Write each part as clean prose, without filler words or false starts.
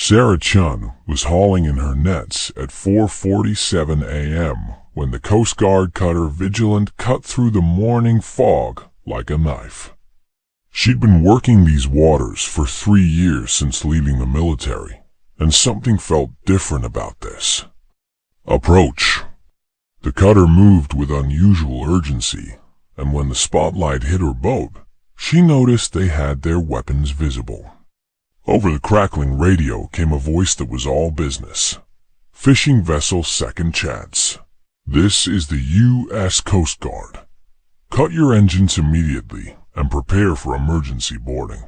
Sarah Chun was hauling in her nets at 4:47 a.m. when the Coast Guard cutter Vigilant cut through the morning fog like a knife. She'd been working these waters for 3 years since leaving the military, and something felt different about this. Approach. The cutter moved with unusual urgency, and when the spotlight hit her boat, she noticed they had their weapons visible. Over the crackling radio came a voice that was all business. Fishing vessel second chance. This is the U.S. Coast Guard. Cut your engines immediately and prepare for emergency boarding.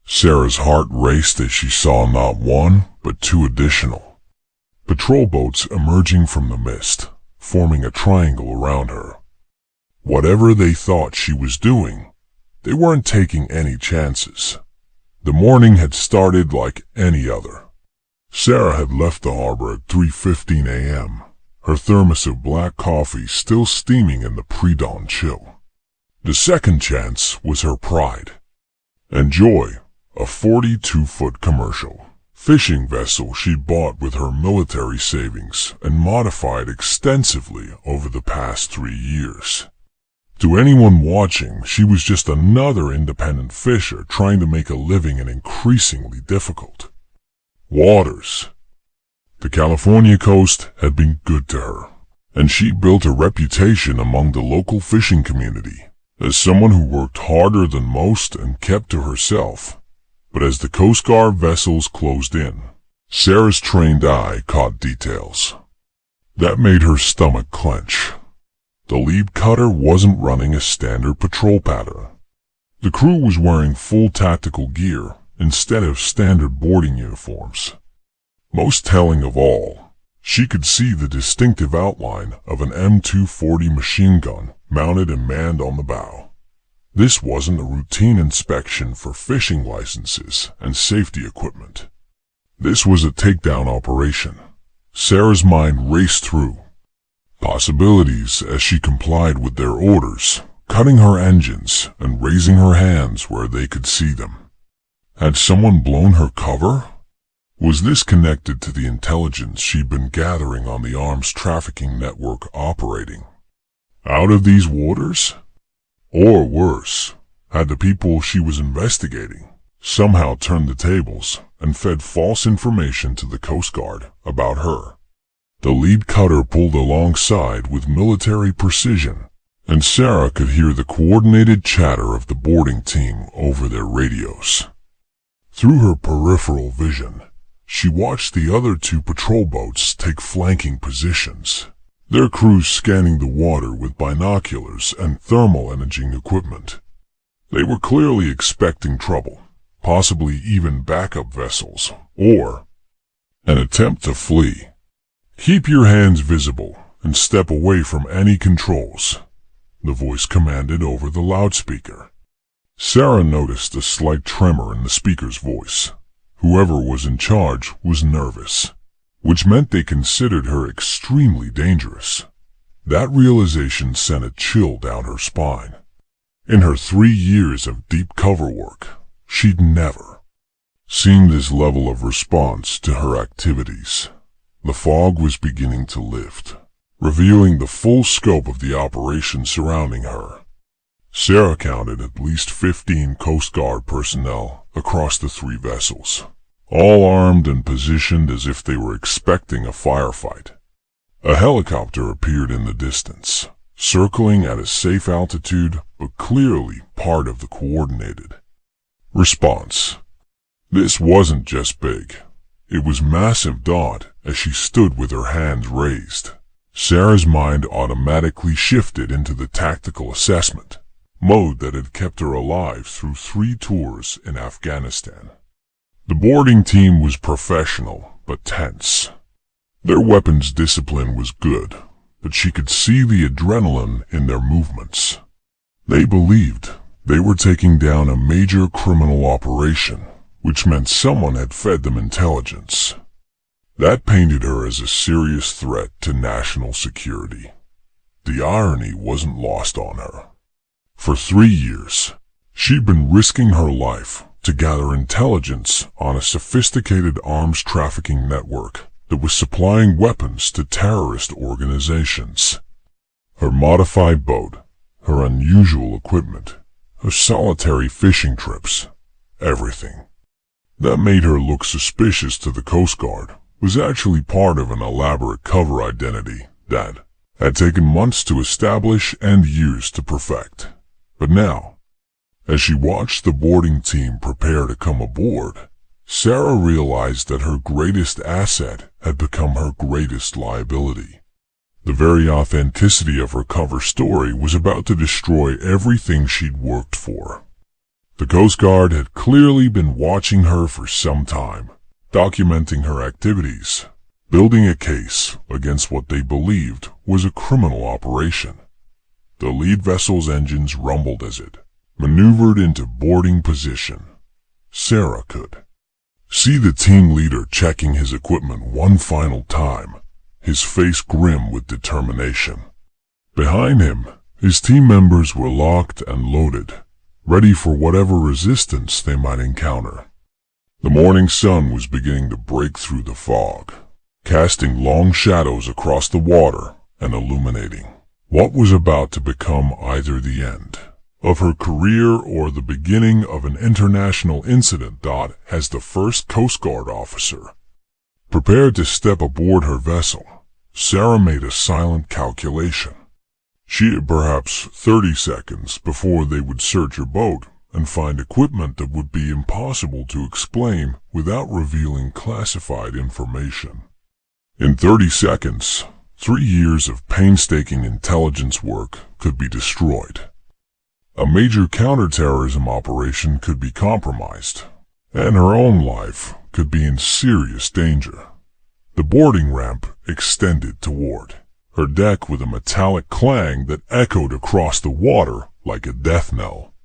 Sarah's heart raced as she saw not one, but 2 additional patrol boats emerging from the mist, forming a triangle around her. Whatever they thought she was doing, they weren't taking any chances. The morning had started like any other. Sarah had left the harbor at 3:15 a.m., her thermos of black coffee still steaming in the pre-dawn chill. The second chance was her pride. Enjoy, a 42-foot commercial fishing vessel she'd bought with her military savings and modified extensively over the past 3 years. To anyone watching, she was just another independent fisher trying to make a living and increasingly difficult waters. The California coast had been good to her, and she built a reputation among the local fishing community as someone who worked harder than most and kept to herself. But as the Coast Guard vessels closed in, Sarah's trained eye caught details that made her stomach clench. The lead cutter wasn't running a standard patrol pattern. The crew was wearing full tactical gear instead of standard boarding uniforms. Most telling of all, she could see the distinctive outline of an M240 machine gun mounted and manned on the bow. This wasn't a routine inspection for fishing licenses and safety equipment. This was a takedown operation. Sarah's mind raced through possibilities as she complied with their orders, cutting her engines and raising her hands where they could see them. Had someone blown her cover? Was this connected to the intelligence she'd been gathering on the arms trafficking network operating out of these waters? Or worse, had the people she was investigating somehow turned the tables and fed false information to the Coast Guard about her? The lead cutter pulled alongside with military precision, and Sarah could hear the coordinated chatter of the boarding team over their radios. Through her peripheral vision, she watched the other 2 patrol boats take flanking positions, their crews scanning the water with binoculars and thermal imaging equipment. They were clearly expecting trouble, possibly even backup vessels, or an attempt to flee. "Keep your hands visible and step away from any controls," the voice commanded over the loudspeaker. Sarah noticed a slight tremor in the speaker's voice. Whoever was in charge was nervous, which meant they considered her extremely dangerous. That realization sent a chill down her spine. In her 3 years of deep cover work, she'd never seen this level of response to her activities. The fog was beginning to lift, revealing the full scope of the operation surrounding her. Sarah counted at least 15 Coast Guard personnel across the 3 vessels, all armed and positioned as if they were expecting a firefight. A helicopter appeared in the distance, circling at a safe altitude but clearly part of the coordinated response. This wasn't just big. It was massive dot as she stood with her hands raised. Sarah's mind automatically shifted into the tactical assessment mode that had kept her alive through 3 tours in Afghanistan. The boarding team was professional but tense. Their weapons discipline was good, but she could see the adrenaline in their movements. They believed they were taking down a major criminal operation, which meant someone had fed them intelligence. That painted her as a serious threat to national security. The irony wasn't lost on her. For 3 years, she'd been risking her life to gather intelligence on a sophisticated arms trafficking network that was supplying weapons to terrorist organizations. Her modified boat, her unusual equipment, her solitary fishing trips, everything that made her look suspicious to the Coast Guard was actually part of an elaborate cover identity that had taken months to establish and years to perfect. But now, as she watched the boarding team prepare to come aboard, Sarah realized that her greatest asset had become her greatest liability. The very authenticity of her cover story was about to destroy everything she'd worked for. The Coast Guard had clearly been watching her for some time, documenting her activities, building a case against what they believed was a criminal operation. The lead vessel's engines rumbled as it maneuvered into boarding position. Sarah could see the team leader checking his equipment one final time, his face grim with determination. Behind him, his team members were locked and loaded, ready for whatever resistance they might encounter. The morning sun was beginning to break through the fog, casting long shadows across the water and illuminating what was about to become either the end of her career or the beginning of an international incident. As the first Coast Guard officer prepared to step aboard her vessel, Sarah made a silent calculation. She had perhaps 30 seconds before they would search her boat and find equipment that would be impossible to explain without revealing classified information. In 30 seconds, 3 years of painstaking intelligence work could be destroyed. A major counterterrorism operation could be compromised, and her own life could be in serious danger. The boarding ramp extended toward her deck with a metallic clang that echoed across the water like a death knell.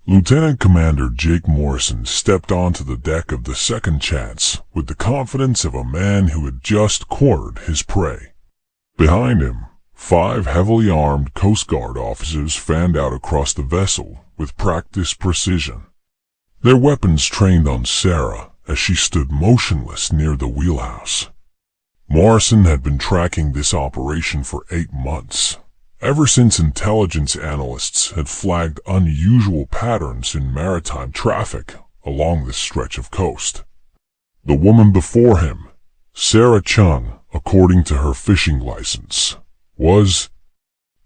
Lieutenant Commander Jake Morrison stepped onto the deck of the Second Chance with the confidence of a man who had just cornered his prey. Behind him, 5 heavily armed Coast Guard officers fanned out across the vessel with practiced precision, their weapons trained on Sarah as she stood motionless near the wheelhouse. Morrison had been tracking this operation for 8 months, ever since intelligence analysts had flagged unusual patterns in maritime traffic along this stretch of coast. The woman before him, Sarah Chung, according to her fishing license, was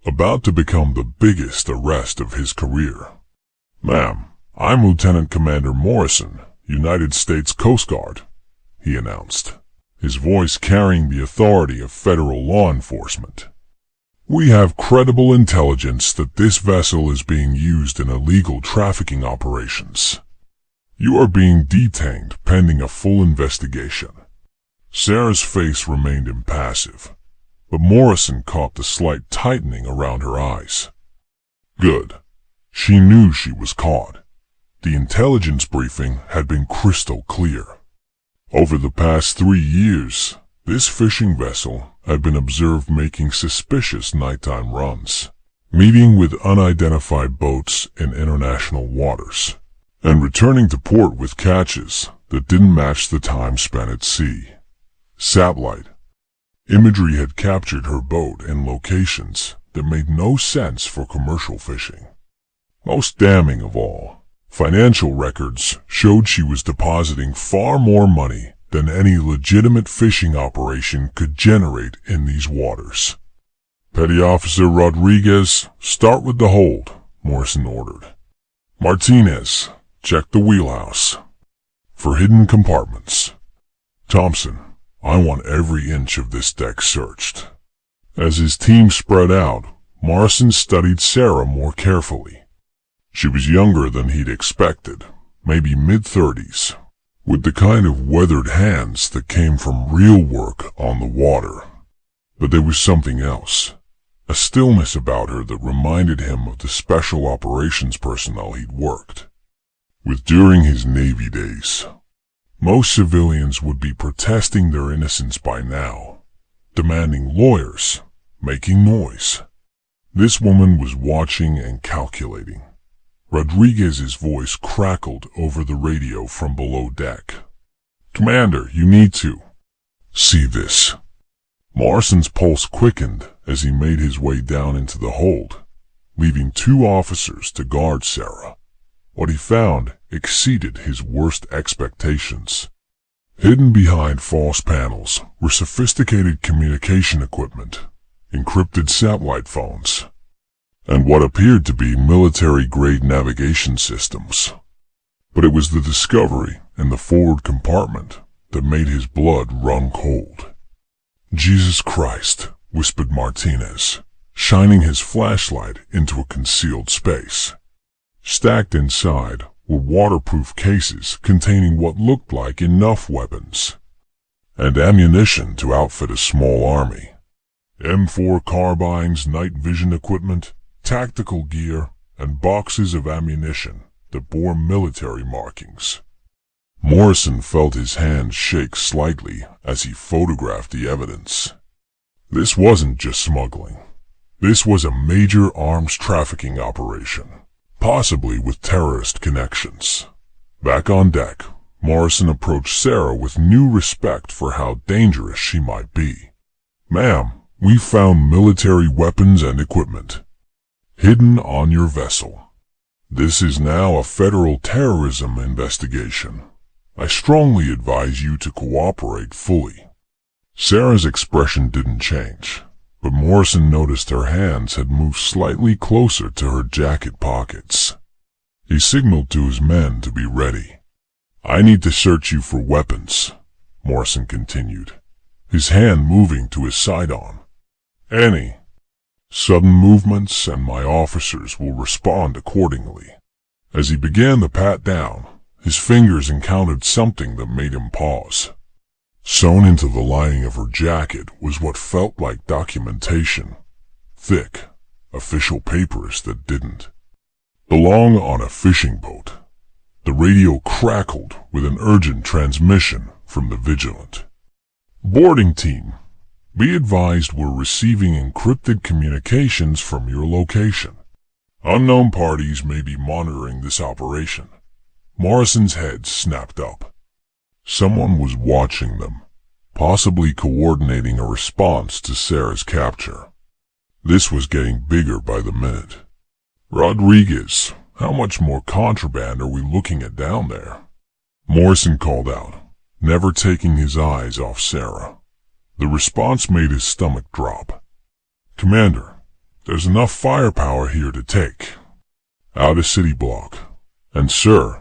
about to become the biggest arrest of his career. "Ma'am, I'm Lieutenant Commander Morrison, United States Coast Guard," he announced, his voice carrying the authority of federal law enforcement. "We have credible intelligence that this vessel is being used in illegal trafficking operations. You are being detained pending a full investigation." Sarah's face remained impassive, but Morrison caught the slight tightening around her eyes. Good. She knew she was caught. The intelligence briefing had been crystal clear. Over the past 3 years, this fishing vessel had been observed making suspicious nighttime runs, meeting with unidentified boats in international waters, and returning to port with catches that didn't match the time spent at sea. Satellite imagery had captured her boat in locations that made no sense for commercial fishing. Most damning of all, financial records showed she was depositing far more money than any legitimate fishing operation could generate in these waters. "Petty Officer Rodriguez, start with the hold," Morrison ordered. "Martinez, check the wheelhouse for hidden compartments. Thompson, I want every inch of this deck searched." As his team spread out, Morrison studied Sarah more carefully. She was younger than he'd expected, maybe mid-30s, with the kind of weathered hands that came from real work on the water. But there was something else, a stillness about her that reminded him of the special operations personnel he'd worked with during his Navy days. Most civilians would be protesting their innocence by now, demanding lawyers, making noise. This woman was watching and calculating, Rodriguez's voice crackled over the radio from below deck. "Commander, you need to see this." Morrison's pulse quickened as he made his way down into the hold, leaving 2 officers to guard Sarah. What he found exceeded his worst expectations. Hidden behind false panels were sophisticated communication equipment, encrypted satellite phones, and what appeared to be military-grade navigation systems. But it was the discovery in the forward compartment that made his blood run cold. "Jesus Christ," whispered Martinez, shining his flashlight into a concealed space. Stacked inside were waterproof cases containing what looked like enough weapons and ammunition to outfit a small army. M4 carbines, night vision equipment, tactical gear, and boxes of ammunition that bore military markings. Morrison felt his hand shake slightly as he photographed the evidence. This wasn't just smuggling. This was a major arms trafficking operation, possibly with terrorist connections. Back on deck, Morrison approached Sarah with new respect for how dangerous she might be. "Ma'am, we found military weapons and equipment hidden on your vessel. This is now a federal terrorism investigation. I strongly advise you to cooperate fully." Sarah's expression didn't change, but Morrison noticed her hands had moved slightly closer to her jacket pockets. He signaled to his men to be ready. "I need to search you for weapons," Morrison continued, his hand moving to his sidearm. "Any sudden movements and my officers will respond accordingly." As he began the pat-down, his fingers encountered something that made him pause. Sewn into the lining of her jacket was what felt like documentation. Thick, official papers that didn't belong on a fishing boat. The radio crackled with an urgent transmission from the Vigilant. "Boarding team, be advised we're receiving encrypted communications from your location. Unknown parties may be monitoring this operation." Morrison's head snapped up. Someone was watching them, possibly coordinating a response to Sarah's capture. This was getting bigger by the minute. "Rodriguez, how much more contraband are we looking at down there?" Morrison called out, never taking his eyes off Sarah. The response made his stomach drop. "Commander, there's enough firepower here to take out a city block. And sir, ...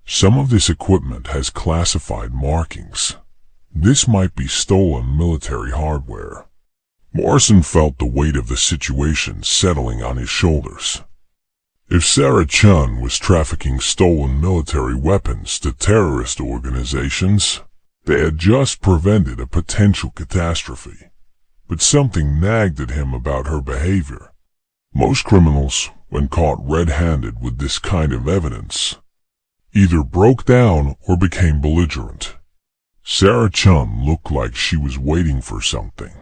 some of this equipment has classified markings. This might be stolen military hardware." Morrison felt the weight of the situation settling on his shoulders. If Sarah Chun was trafficking stolen military weapons to terrorist organizations, they had just prevented a potential catastrophe. But something nagged at him about her behavior. Most criminals, when caught red-handed with this kind of evidence, either broke down or became belligerent. Sarah Chun looked like she was waiting for something.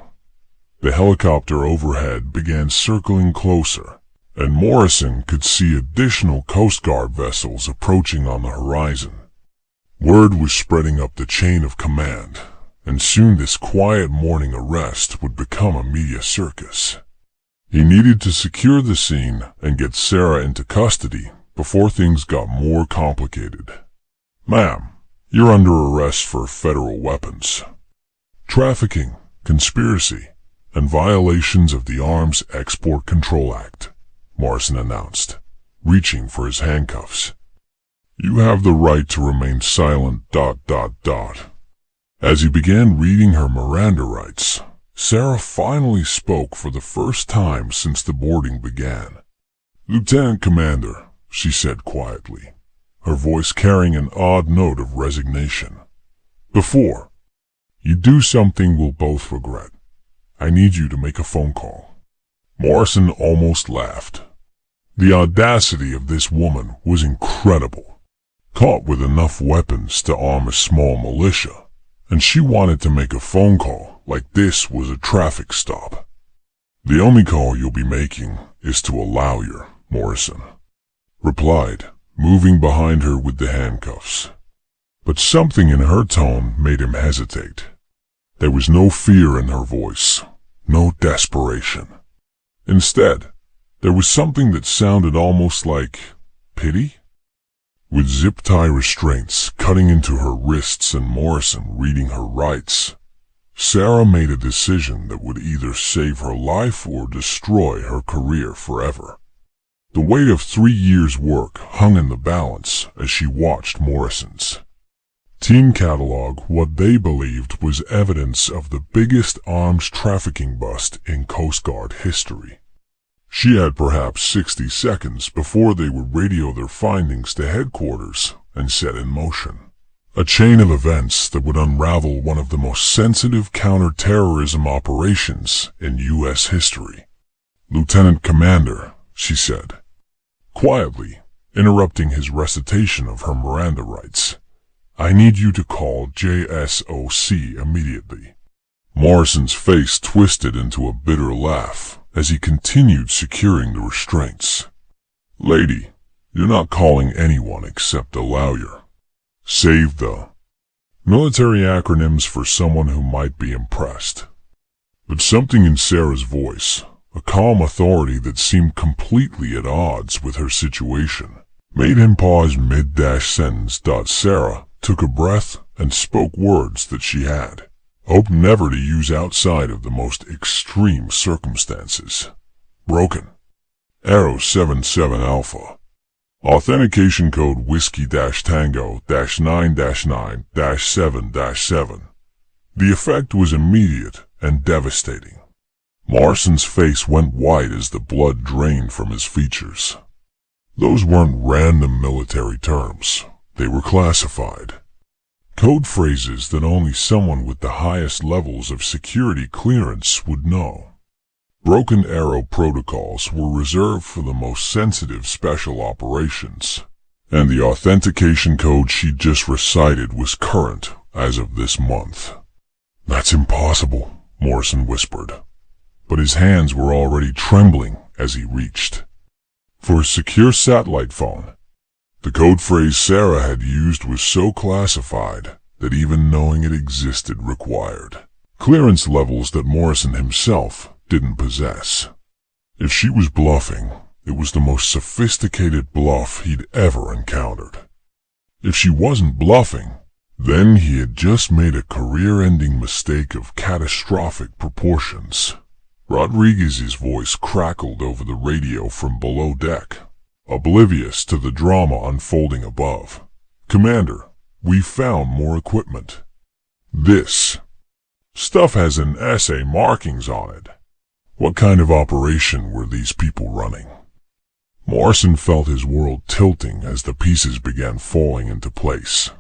The helicopter overhead began circling closer, and Morrison could see additional Coast Guard vessels approaching on the horizon. Word was spreading up the chain of command, and soon this quiet morning arrest would become a media circus. He needed to secure the scene and get Sarah into custody before things got more complicated. "Ma'am, you're under arrest for federal weapons trafficking, conspiracy, and violations of the Arms Export Control Act," Morrison announced, reaching for his handcuffs. "You have the right to remain silent, ... As he began reading her Miranda rights, Sarah finally spoke for the first time since the boarding began. "Lieutenant Commander," she said quietly, her voice carrying an odd note of resignation. "Before you do something we'll both regret, I need you to make a phone call." Morrison almost laughed. The audacity of this woman was incredible. Caught with enough weapons to arm a small militia, and she wanted to make a phone call like this was a traffic stop. "The only call you'll be making is to allow your Morrison replied, moving behind her with the handcuffs. But something in her tone made him hesitate. There was no fear in her voice, no desperation. Instead, there was something that sounded almost like pity. With zip-tie restraints cutting into her wrists and Morrison reading her rights, Sarah made a decision that would either save her life or destroy her career forever. The weight of 3 years' work hung in the balance as she watched Morrison's team catalog what they believed was evidence of the biggest arms trafficking bust in Coast Guard history. She had perhaps 60 seconds before they would radio their findings to headquarters and set in motion a chain of events that would unravel one of the most sensitive counter-terrorism operations in U.S. history. "Lieutenant Commander," she said, quietly, interrupting his recitation of her Miranda rights, "I need you to call JSOC immediately." Morrison's face twisted into a bitter laugh as he continued securing the restraints. "Lady, you're not calling anyone except a lawyer. Save the military acronyms for someone who might be impressed." But something in Sarah's voice, a calm authority that seemed completely at odds with her situation, made him pause mid-sentence. Sarah took a breath and spoke words that she had hoped never to use outside of the most extreme circumstances. "Broken. Arrow 77 Alpha. Authentication code Whiskey-Tango-9-9-7-7. The effect was immediate and devastating. Morrison's face went white as the blood drained from his features. Those weren't random military terms. They were classified. Code phrases that only someone with the highest levels of security clearance would know. Broken Arrow protocols were reserved for the most sensitive special operations, and the authentication code she just recited was current as of this month. "That's impossible," Morrison whispered, but his hands were already trembling as he reached for a secure satellite phone. The code phrase Sarah had used was so classified that even knowing it existed required clearance levels that Morrison himself didn't possess. If she was bluffing, it was the most sophisticated bluff he'd ever encountered. If she wasn't bluffing, then he had just made a career-ending mistake of catastrophic proportions. Rodriguez's voice crackled over the radio from below deck, oblivious to the drama unfolding above. "Commander, we've found more equipment. This stuff has an SA markings on it." What kind of operation were these people running? Morrison felt his world tilting as the pieces began falling into place.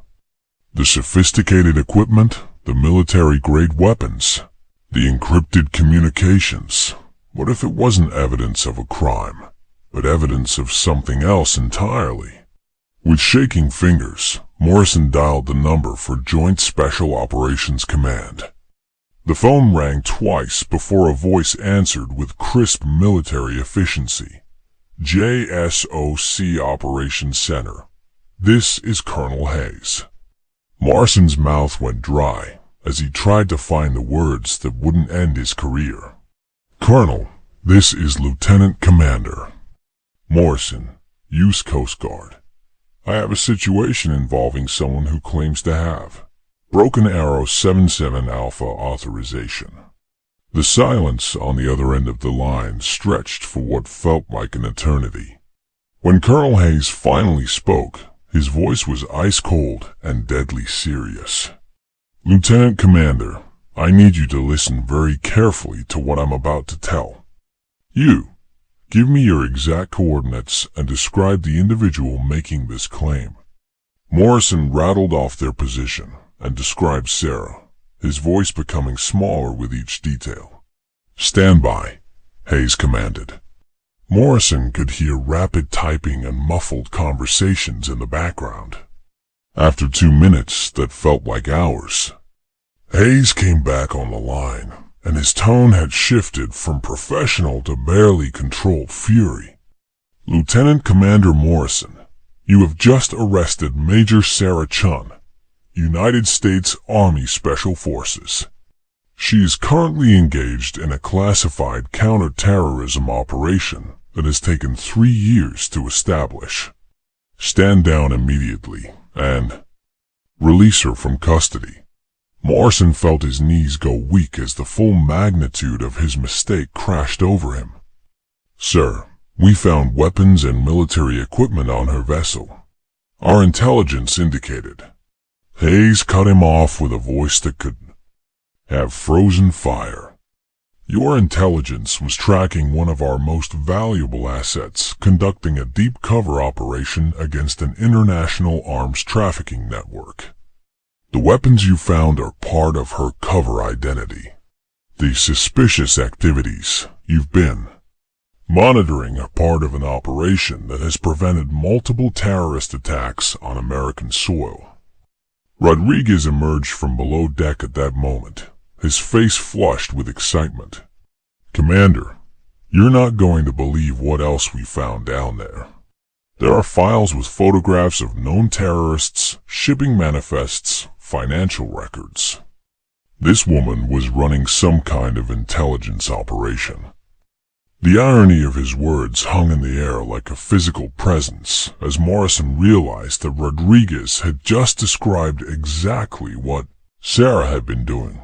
The sophisticated equipment, the military-grade weapons, the encrypted communications. What if it wasn't evidence of a crime, but evidence of something else entirely? With shaking fingers, Morrison dialed the number for Joint Special Operations Command. The phone rang twice before a voice answered with crisp military efficiency. "JSOC Operations Center. This is Colonel Hayes." Morrison's mouth went dry as he tried to find the words that wouldn't end his career. "Colonel, this is Lieutenant Commander Morrison, U.S. Coast Guard. I have a situation involving someone who claims to have Broken Arrow 77 Alpha authorization." The silence on the other end of the line stretched for what felt like an eternity. When Colonel Hayes finally spoke, his voice was ice-cold and deadly serious. "Lieutenant Commander, I need you to listen very carefully to what I'm about to tell. You, give me your exact coordinates and describe the individual making this claim." Morrison rattled off their position and described Sarah, his voice becoming smaller with each detail. "Stand by," Hayes commanded. Morrison could hear rapid typing and muffled conversations in the background. After 2 minutes that felt like hours, Hayes came back on the line, and his tone had shifted from professional to barely controlled fury. Lieutenant Commander Morrison, you have just arrested Major Sarah Chun, United States Army Special Forces. She is currently engaged in a classified counter-terrorism operation that has taken 3 years to establish. Stand down immediately and release her from custody. Morrison felt his knees go weak as the full magnitude of his mistake crashed over him. Sir, we found weapons and military equipment on her vessel. Our intelligence indicated. Hayes cut him off with a voice that could have frozen fire. Your intelligence was tracking one of our most valuable assets, conducting a deep cover operation against an international arms trafficking network. The weapons you found are part of her cover identity. The suspicious activities you've been monitoring are part of an operation that has prevented multiple terrorist attacks on American soil. Rodriguez emerged from below deck at that moment, his face flushed with excitement. Commander, you're not going to believe what else we found down there. There are files with photographs of known terrorists, shipping manifests, financial records. This woman was running some kind of intelligence operation. The irony of his words hung in the air like a physical presence as Morrison realized that Rodriguez had just described exactly what Sarah had been doing.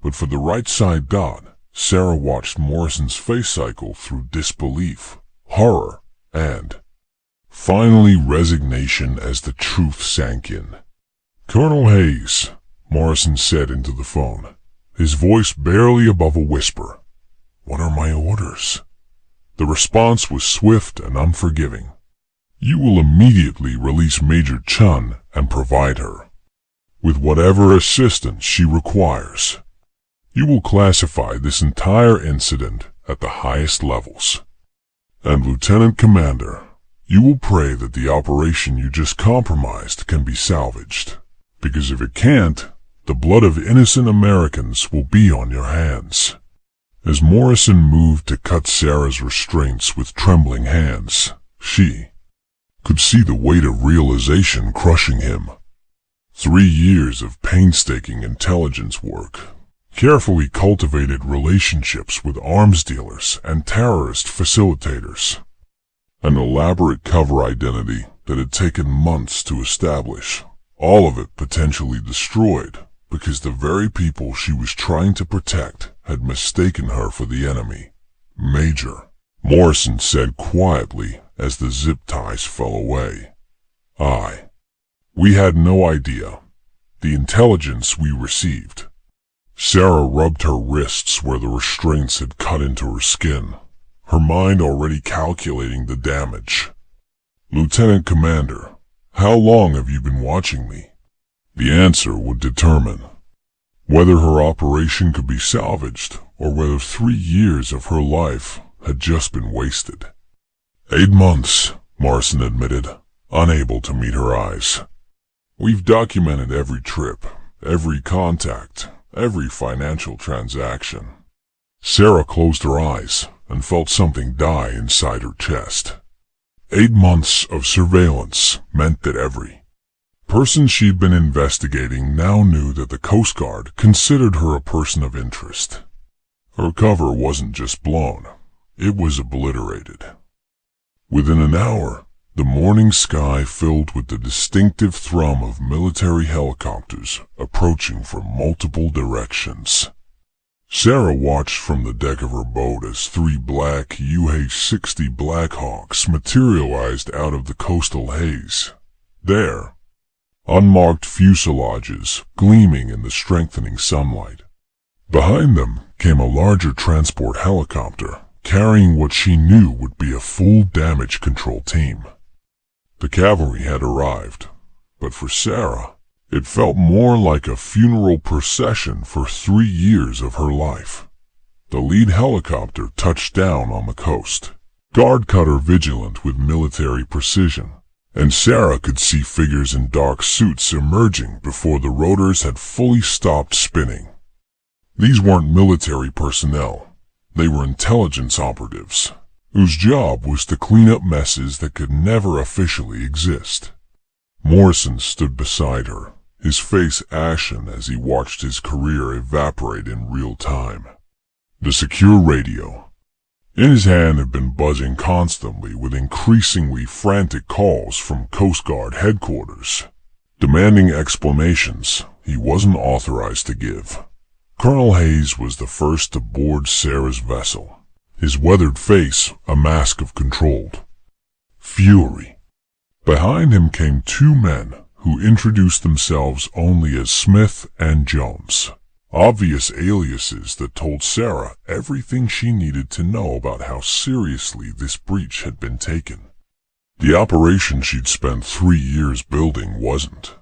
But for the right side dot, Sarah watched Morrison's face cycle through disbelief, horror, and finally resignation as the truth sank in. Colonel Hayes, Morrison said into the phone, his voice barely above a whisper. What are my orders? The response was swift and unforgiving. You will immediately release Major Chun and provide her with whatever assistance she requires. You will classify this entire incident at the highest levels. And Lieutenant Commander, you will pray that the operation you just compromised can be salvaged. Because if it can't, the blood of innocent Americans will be on your hands. As Morrison moved to cut Sarah's restraints with trembling hands, she could see the weight of realization crushing him. 3 years of painstaking intelligence work, carefully cultivated relationships with arms dealers and terrorist facilitators, an elaborate cover identity that had taken months to establish, all of it potentially destroyed because the very people she was trying to protect had mistaken her for the enemy. Major, Morrison said quietly as the zip ties fell away. We had no idea. The intelligence we received. Sarah rubbed her wrists where the restraints had cut into her skin, her mind already calculating the damage. Lieutenant Commander, how long have you been watching me? The answer would determine whether her operation could be salvaged or whether 3 years of her life had just been wasted. 8 months, Morrison admitted, unable to meet her eyes. We've documented every trip, every contact, every financial transaction. Sarah closed her eyes and felt something die inside her chest. 8 months of surveillance meant that every person she'd been investigating now knew that the Coast Guard considered her a person of interest. Her cover wasn't just blown, it was obliterated. Within an hour, the morning sky filled with the distinctive thrum of military helicopters approaching from multiple directions. Sarah watched from the deck of her boat as 3 black UH-60 Blackhawks materialized out of the coastal haze. There, unmarked fuselages gleaming in the strengthening sunlight. Behind them came a larger transport helicopter, carrying what she knew would be a full damage control team. The cavalry had arrived, but for Sarah, it felt more like a funeral procession for 3 years of her life. The lead helicopter touched down on the coast, guard cutter vigilant with military precision, and Sarah could see figures in dark suits emerging before the rotors had fully stopped spinning. These weren't military personnel. They were intelligence operatives, whose job was to clean up messes that could never officially exist. Morrison stood beside her, his face ashen as he watched his career evaporate in real time. The secure radio in his hand had been buzzing constantly with increasingly frantic calls from Coast Guard headquarters, demanding explanations he wasn't authorized to give. Colonel Hayes was the first to board Sarah's vessel, his weathered face a mask of controlled fury. Behind him came two men who introduced themselves only as Smith and Jones, obvious aliases that told Sarah everything she needed to know about how seriously this breach had been taken. The operation she'd spent 3 years building wasn't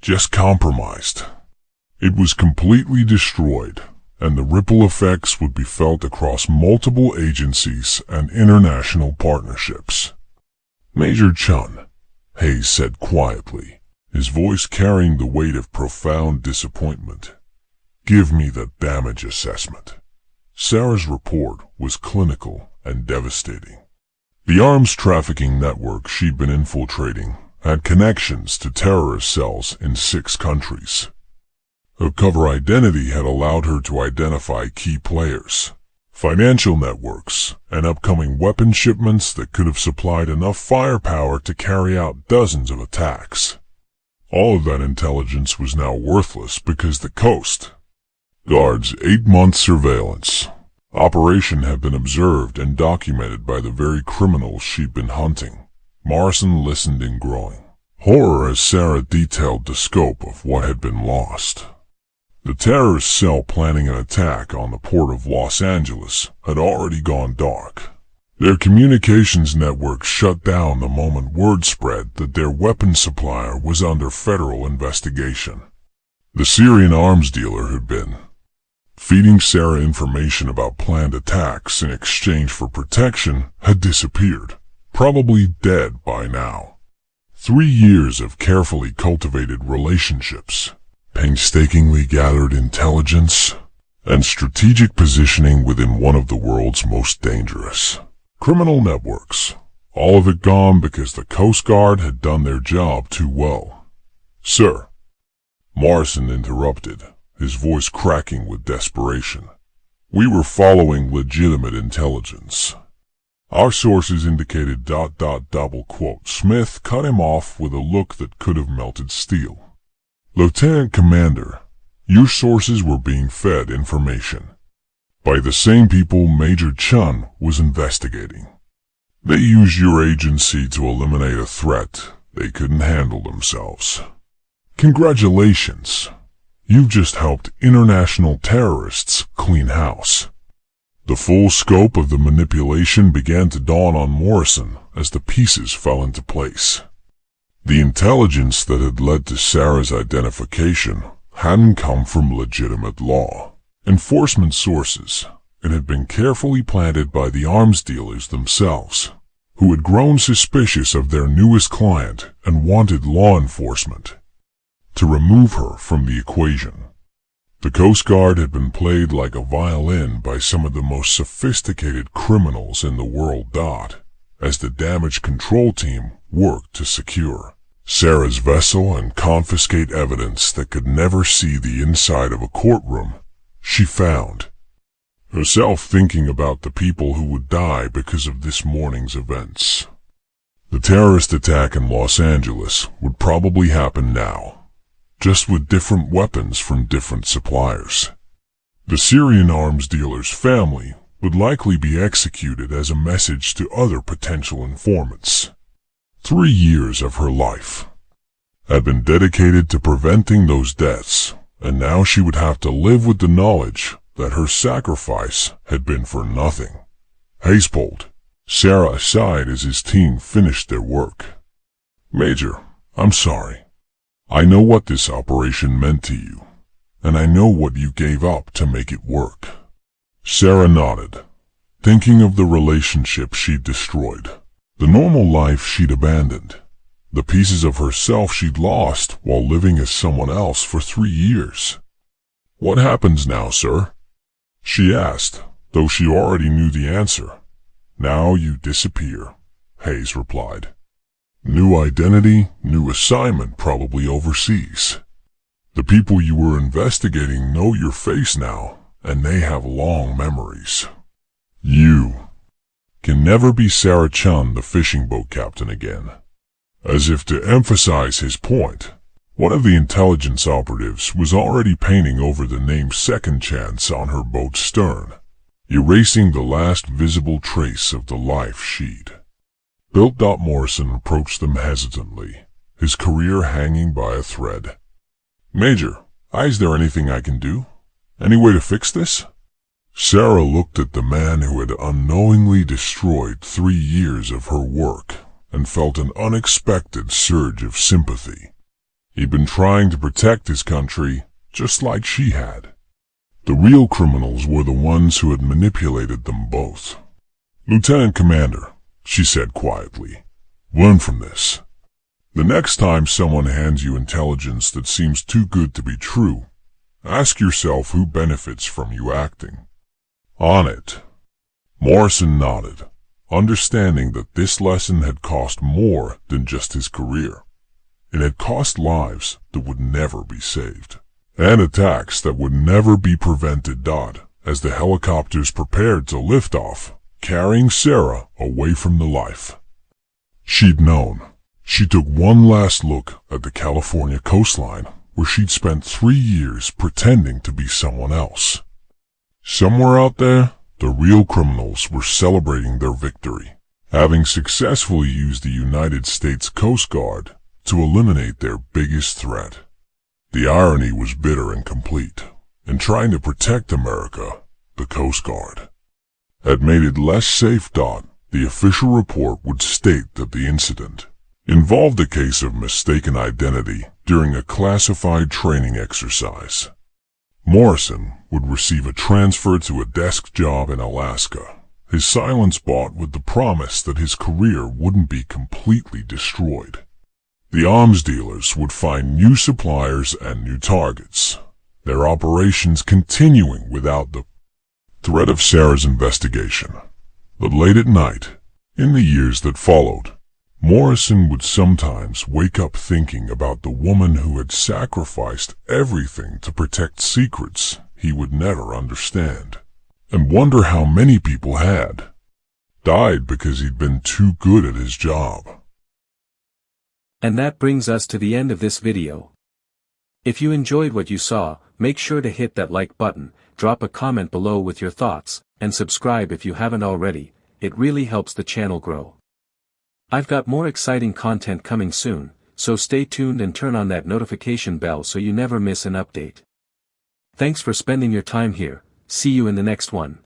just compromised. It was completely destroyed, and the ripple effects would be felt across multiple agencies and international partnerships. Major Chun, Hayes said quietly, his voice carrying the weight of profound disappointment. Give me the damage assessment. Sarah's report was clinical and devastating. The arms trafficking network she'd been infiltrating had connections to terrorist cells in 6 countries. Her cover identity had allowed her to identify key players, financial networks, and upcoming weapon shipments that could have supplied enough firepower to carry out dozens of attacks. All of that intelligence was now worthless because the Coast Guard's 8-month surveillance operation had been observed and documented by the very criminals she'd been hunting. Morrison listened in growing horror as Sarah detailed the scope of what had been lost. The terrorist cell planning an attack on the port of Los Angeles had already gone dark. Their communications network shut down the moment word spread that their weapons supplier was under federal investigation. The Syrian arms dealer who'd been feeding Sarah information about planned attacks in exchange for protection had disappeared, probably dead by now. 3 years of carefully cultivated relationships, painstakingly gathered intelligence, and strategic positioning within one of the world's most dangerous criminal networks. All of it gone because the Coast Guard had done their job too well. Sir, Morrison interrupted, his voice cracking with desperation. We were following legitimate intelligence. Our sources indicated ... Smith cut him off with a look that could have melted steel. Lieutenant Commander, your sources were being fed information by the same people Major Chun was investigating. They used your agency to eliminate a threat they couldn't handle themselves. Congratulations. You've just helped international terrorists clean house. The full scope of the manipulation began to dawn on Morrison as the pieces fell into place. The intelligence that had led to Sarah's identification hadn't come from legitimate law enforcement sources. It had been carefully planted by the arms dealers themselves, who had grown suspicious of their newest client and wanted law enforcement to remove her from the equation. The Coast Guard had been played like a violin by some of the most sophisticated criminals in the world. As the damage control team worked to secure Sarah's vessel and confiscate evidence that could never see the inside of a courtroom, she found herself thinking about the people who would die because of this morning's events. The terrorist attack in Los Angeles would probably happen now, just with different weapons from different suppliers. The Syrian arms dealer's family would likely be executed as a message to other potential informants. 3 years of her life had been dedicated to preventing those deaths, and now she would have to live with the knowledge that her sacrifice had been for nothing. Hayes pulled Sarah aside as his team finished their work. Major, I'm sorry. I know what this operation meant to you, and I know what you gave up to make it work. Sarah nodded, thinking of the relationship she'd destroyed, the normal life she'd abandoned, the pieces of herself she'd lost while living as someone else for 3 years. What happens now, sir? She asked, though she already knew the answer. Now you disappear, Hayes replied. New identity, new assignment, probably overseas. The people you were investigating know your face now, and they have long memories. You can never be Sarah Chun, the fishing boat captain, again. As if to emphasize his point, one of the intelligence operatives was already painting over the name Second Chance on her boat's stern, erasing the last visible trace of the life she'd built. Morrison approached them hesitantly, his career hanging by a thread. Major, is there anything I can do? Any way to fix this? Sarah looked at the man who had unknowingly destroyed 3 years of her work and felt an unexpected surge of sympathy. He'd been trying to protect his country just like she had. The real criminals were the ones who had manipulated them both. Lieutenant Commander, she said quietly, learn from this. The next time someone hands you intelligence that seems too good to be true, ask yourself who benefits from you acting on it. Morrison nodded, understanding that this lesson had cost more than just his career. It had cost lives that would never be saved, and attacks that would never be prevented. As the helicopters prepared to lift off, carrying Sarah away from the life she'd known, she took one last look at the California coastline, where she'd spent 3 years pretending to be someone else. Somewhere out there, the real criminals were celebrating their victory, having successfully used the United States Coast Guard to eliminate their biggest threat. The irony was bitter and complete. In trying to protect America, the Coast Guard had made it less safe. The official report would state that the incident involved a case of mistaken identity during a classified training exercise. Morrison would receive a transfer to a desk job in Alaska, his silence bought with the promise that his career wouldn't be completely destroyed. The arms dealers would find new suppliers and new targets, their operations continuing without the threat of Sarah's investigation. But late at night, in the years that followed, Morrison would sometimes wake up thinking about the woman who had sacrificed everything to protect secrets he would never understand, and wonder how many people had died because he'd been too good at his job. And that brings us to the end of this video. If you enjoyed what you saw, make sure to hit that like button, drop a comment below with your thoughts, and subscribe if you haven't already. It really helps the channel grow. I've got more exciting content coming soon, so stay tuned and turn on that notification bell so you never miss an update. Thanks for spending your time here. See you in the next one.